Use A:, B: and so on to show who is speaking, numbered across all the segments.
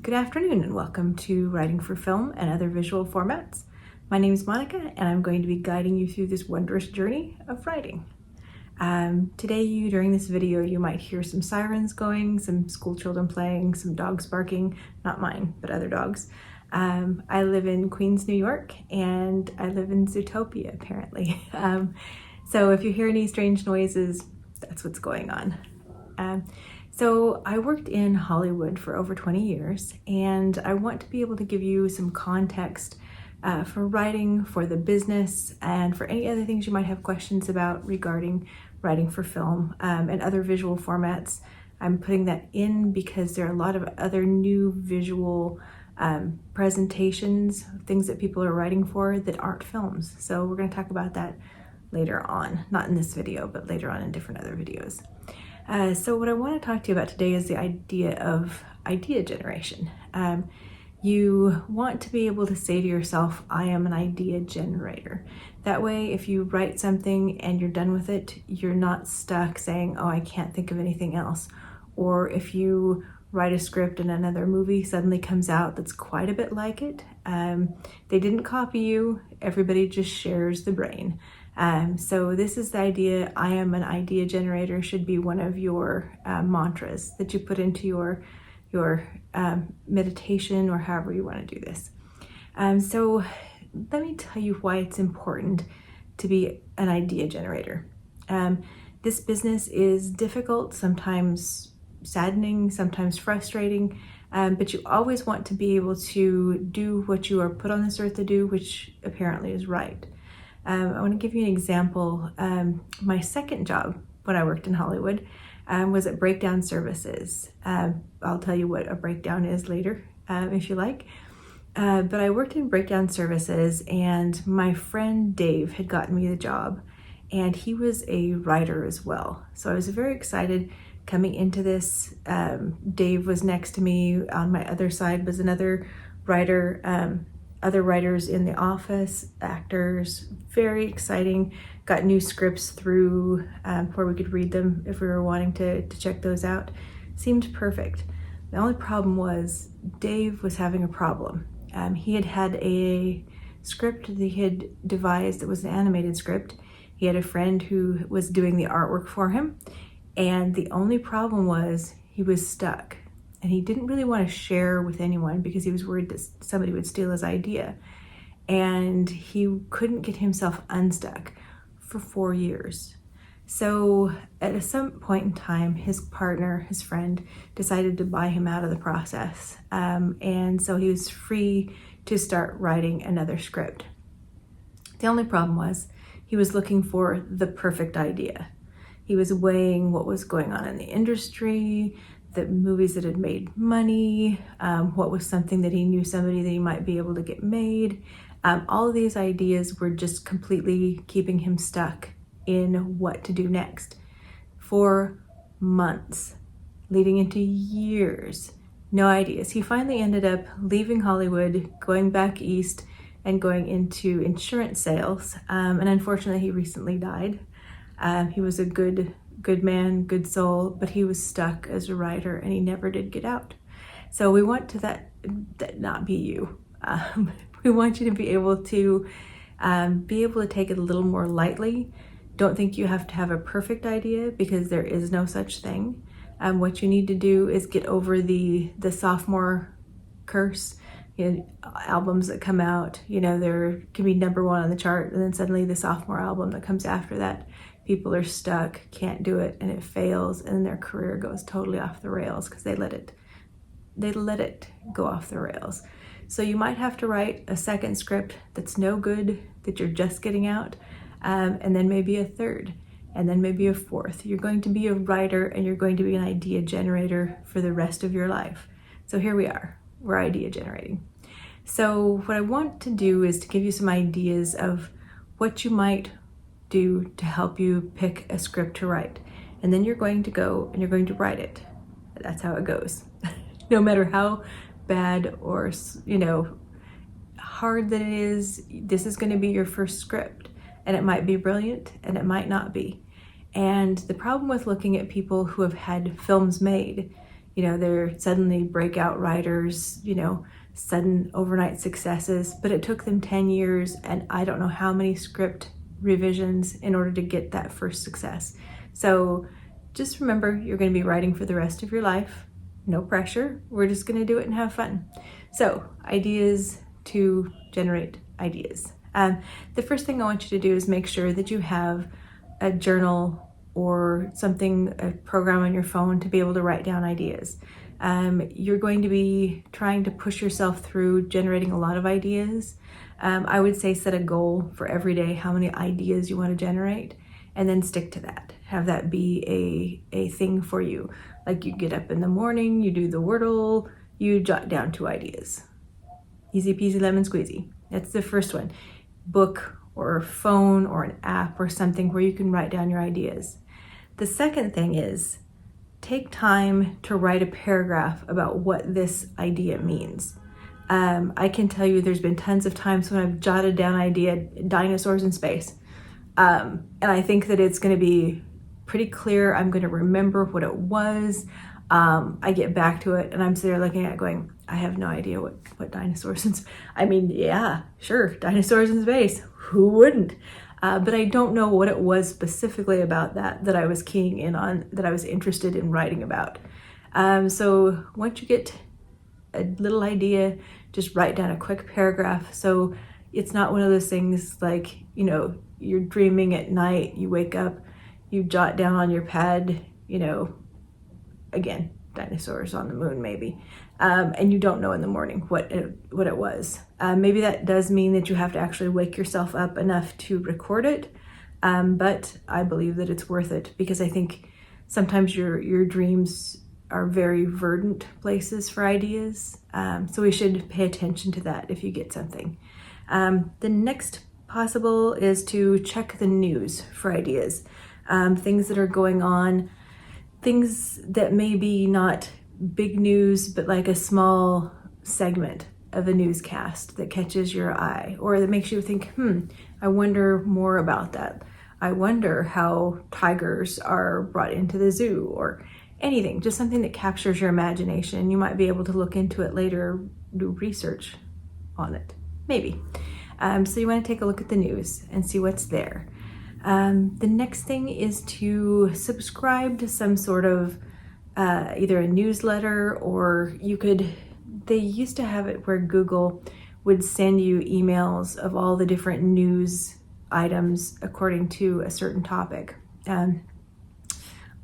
A: Good afternoon and welcome to Writing for Film and Other Visual Formats. My name is Monica and I'm going to be guiding you through this wondrous journey of writing. Today, during this video, you might hear some sirens going, some school children playing, some dogs barking, not mine, but other dogs. I live in Queens, New York, and I live in Zootopia, apparently. So if you hear any strange noises, that's what's going on. So I worked in Hollywood for over 20 years, and I want to be able to give you some context for writing, for the business, and for any other things you might have questions about regarding writing for film and other visual formats. I'm putting that in because there are a lot of other new visual presentations, things that people are writing for that aren't films. So we're going to talk about that later on, not in this video, but later on in different other videos. So what I want to talk to you about today is the idea of idea generation. You want to be able to say to yourself, I am an idea generator. That way, if you write something and you're done with it, you're not stuck saying, oh, I can't think of anything else. Or if you write a script and another movie suddenly comes out that's quite a bit like it, they didn't copy you, everybody just shares the brain. So this is the idea, I am an idea generator, should be one of your mantras that you put into your meditation or however you want to do this. So let me tell you why it's important to be an idea generator. This business is difficult, sometimes saddening, sometimes frustrating, but you always want to be able to do what you are put on this earth to do, which apparently is right. I want to give you an example. My second job when I worked in Hollywood was at breakdown services. I'll tell you what a breakdown is later if you like. But I worked in breakdown services, and my friend Dave had gotten me the job, and he was a writer as well. So I was very excited coming into this. Dave was next to me. On my other side was another writer, other writers in the office, actors, very exciting. Got new scripts through where we could read them if we were wanting to check those out. Seemed perfect. The only problem was Dave was having a problem. He had a script that he had devised that was an animated script. He had a friend who was doing the artwork for him, and the only problem was he was stuck. And he didn't really want to share with anyone because he was worried that somebody would steal his idea. And he couldn't get himself unstuck for 4 years. So at some point in time, his partner, his friend, decided to buy him out of the process. And so he was free to start writing another script. The only problem was he was looking for the perfect idea. He was weighing what was going on in the industry, the movies that had made money, what was something that he knew somebody that he might be able to get made. All of these ideas were just completely keeping him stuck in what to do next for months, leading into years. No ideas. He finally ended up leaving Hollywood, going back east, and going into insurance sales. And unfortunately, he recently died. He was a good man, good soul, but he was stuck as a writer and he never did get out. So we want to that not be you. We want you to be able to take it a little more lightly. Don't think you have to have a perfect idea because there is no such thing. What you need to do is get over the sophomore curse. Albums that come out, there can be number one on the chart, and then suddenly the sophomore album that comes after that, people are stuck, can't do it, and it fails, and their career goes totally off the rails because they let it go off the rails. So you might have to write a second script that's no good, that you're just getting out, and then maybe a third, and then maybe a fourth. You're going to be a writer and you're going to be an idea generator for the rest of your life. So here we are, we're idea generating. So what I want to do is to give you some ideas of what you might do to help you pick a script to write. And then you're going to go and you're going to write it. That's how it goes. No matter how bad or, hard that it is, this is going to be your first script. And it might be brilliant and it might not be. And the problem with looking at people who have had films made they're suddenly breakout writers, sudden overnight successes, but it took them 10 years and I don't know how many script revisions in order to get that first success. So just remember, you're going to be writing for the rest of your life. No pressure. We're just going to do it and have fun. So ideas to generate ideas. The first thing I want you to do is make sure that you have a journal or something, a program on your phone to be able to write down ideas. You're going to be trying to push yourself through generating a lot of ideas. I would say set a goal for every day, how many ideas you want to generate, and then stick to that. Have that be a thing for you. Like you get up in the morning, you do the Wordle, you jot down 2 ideas. Easy peasy lemon squeezy. That's the first one. Book or phone or an app or something where you can write down your ideas. The second thing is take time to write a paragraph about what this idea means. I can tell you there's been tons of times when I've jotted down idea dinosaurs in space. And I think that it's going to be pretty clear. I'm going to remember what it was. I get back to it and I'm sitting there looking at it going, I have no idea what dinosaurs in space. I mean, yeah, sure, dinosaurs in space. Who wouldn't? But I don't know what it was specifically about that I was keying in on, that I was interested in writing about. So once you get a little idea, just write down a quick paragraph. So it's not one of those things like, you're dreaming at night, you wake up, you jot down on your pad, again, dinosaurs on the moon maybe, and you don't know in the morning what it was. Maybe that does mean that you have to actually wake yourself up enough to record it, but I believe that it's worth it because I think sometimes your dreams are very verdant places for ideas, so we should pay attention to that if you get something. The next possible is to check the news for ideas, things that are going on, things that may be not big news, but like a small segment of a newscast that catches your eye or that makes you think, I wonder more about that. I wonder how tigers are brought into the zoo or anything, just something that captures your imagination. You might be able to look into it later, do research on it, maybe. So you want to take a look at the news and see what's there. The next thing is to subscribe to some sort of either a newsletter or they used to have it where Google would send you emails of all the different news items according to a certain topic.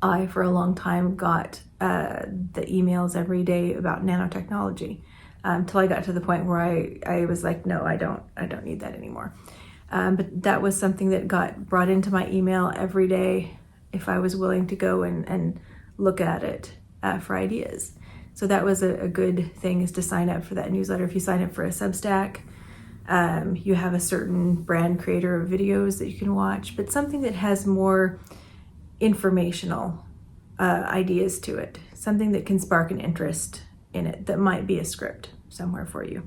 A: I, for a long time, got the emails every day about nanotechnology until I got to the point where I was like, no, I don't need that anymore. But that was something that got brought into my email every day if I was willing to go and look at it for ideas. So that was a good thing, is to sign up for that newsletter. If you sign up for a Substack, you have a certain brand creator of videos that you can watch, but something that has more informational ideas to it, something that can spark an interest in it, that might be a script somewhere for you.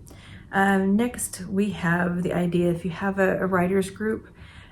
A: Next, we have the idea, if you have a writer's group,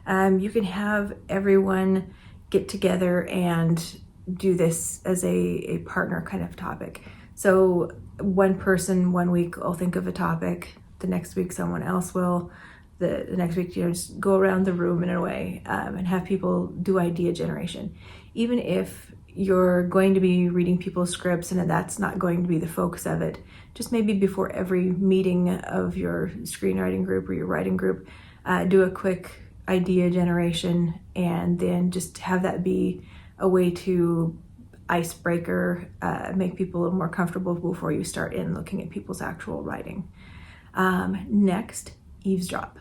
A: you can have everyone get together and do this as a partner kind of topic. So one person one week will think of a topic, the next week someone else will, the next week, just go around the room in a way and have people do idea generation. Even if you're going to be reading people's scripts and that's not going to be the focus of it, just maybe before every meeting of your screenwriting group or your writing group, do a quick idea generation and then just have that be a way to icebreaker, make people a little more comfortable before you start in looking at people's actual writing. Next, eavesdrop.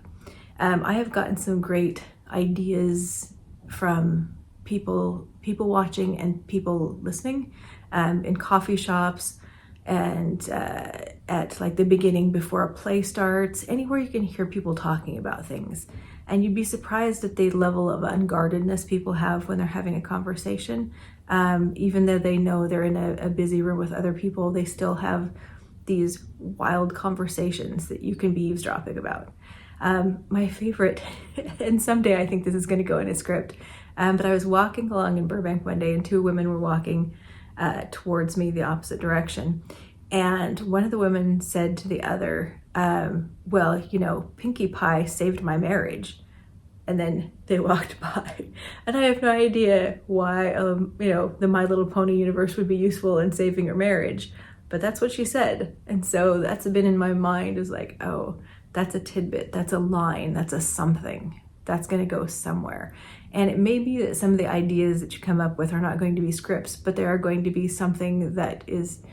A: I have gotten some great ideas from people watching and people listening in coffee shops and at like the beginning before a play starts, anywhere you can hear people talking about things. And you'd be surprised at the level of unguardedness people have when they're having a conversation. Even though they know they're in a busy room with other people, they still have these wild conversations that you can be eavesdropping about. My favorite, and someday I think this is going to go in a script, but I was walking along in Burbank one day and 2 women were walking towards me, the opposite direction. And one of the women said to the other, well, you know, Pinkie Pie saved my marriage. And then they walked by. And I have no idea why, you know, the My Little Pony universe would be useful in saving her marriage. But that's what she said. And so that's been in my mind, is like, oh, that's a tidbit, that's a line, that's a something. That's going to go somewhere. And it may be that some of the ideas that you come up with are not going to be scripts, but they are going to be something that is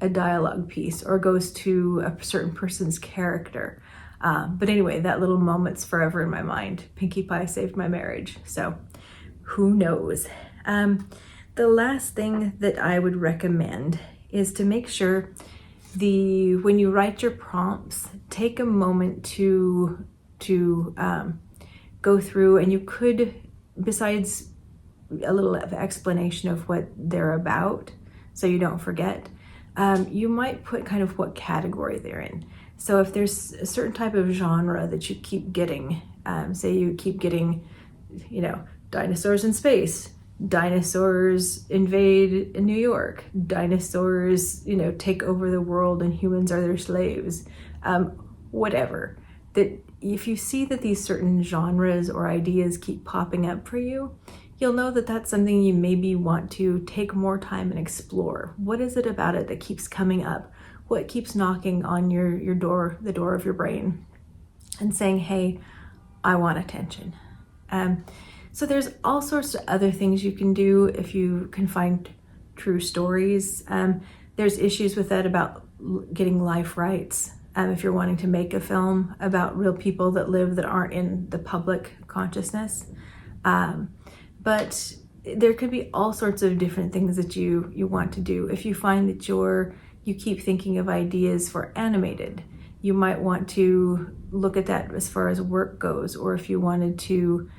A: a dialogue piece or goes to a certain person's character. But anyway, that little moment's forever in my mind. Pinkie Pie saved my marriage. So who knows? The last thing that I would recommend is to make sure when you write your prompts, take a moment to go through, and you could, besides a little explanation of what they're about, so you don't forget, you might put kind of what category they're in. So if there's a certain type of genre that you keep getting, say you keep getting, you know, dinosaurs in space, dinosaurs invade in New York, dinosaurs, you know, take over the world and humans are their slaves, whatever. That if you see that these certain genres or ideas keep popping up for you, you'll know that that's something you maybe want to take more time and explore. What is it about it that keeps coming up? What keeps knocking on your door, the door of your brain, and saying, hey, I want attention. So there's all sorts of other things you can do if you can find true stories. There's issues with that about getting life rights. If you're wanting to make a film about real people that live that aren't in the public consciousness. But there could be all sorts of different things that you want to do. If you find that you keep thinking of ideas for animated, you might want to look at that as far as work goes, or if you wanted to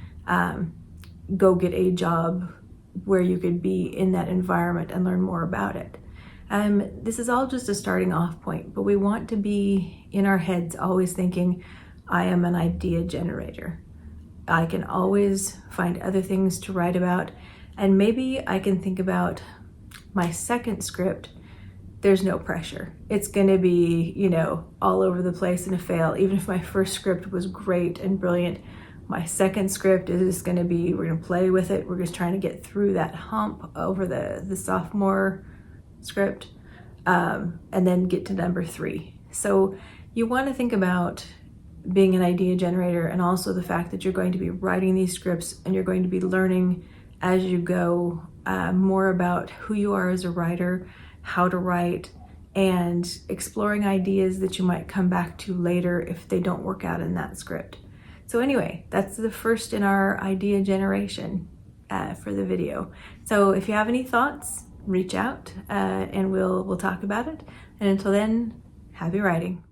A: go get a job where you could be in that environment and learn more about it. This is all just a starting off point, but we want to be in our heads always thinking, I am an idea generator. I can always find other things to write about, and maybe I can think about my second script. There's no pressure. It's gonna be, you know, all over the place and a fail. Even if my first script was great and brilliant, my second script is gonna be, we're gonna play with it. We're just trying to get through that hump over the sophomore script, and then get to number 3. So you wanna think about being an idea generator, and also the fact that you're going to be writing these scripts and you're going to be learning as you go more about who you are as a writer, how to write, and exploring ideas that you might come back to later if they don't work out in that script. So anyway, that's the first in our idea generation for the video. So if you have any thoughts, reach out and we'll talk about it. And until then, happy writing.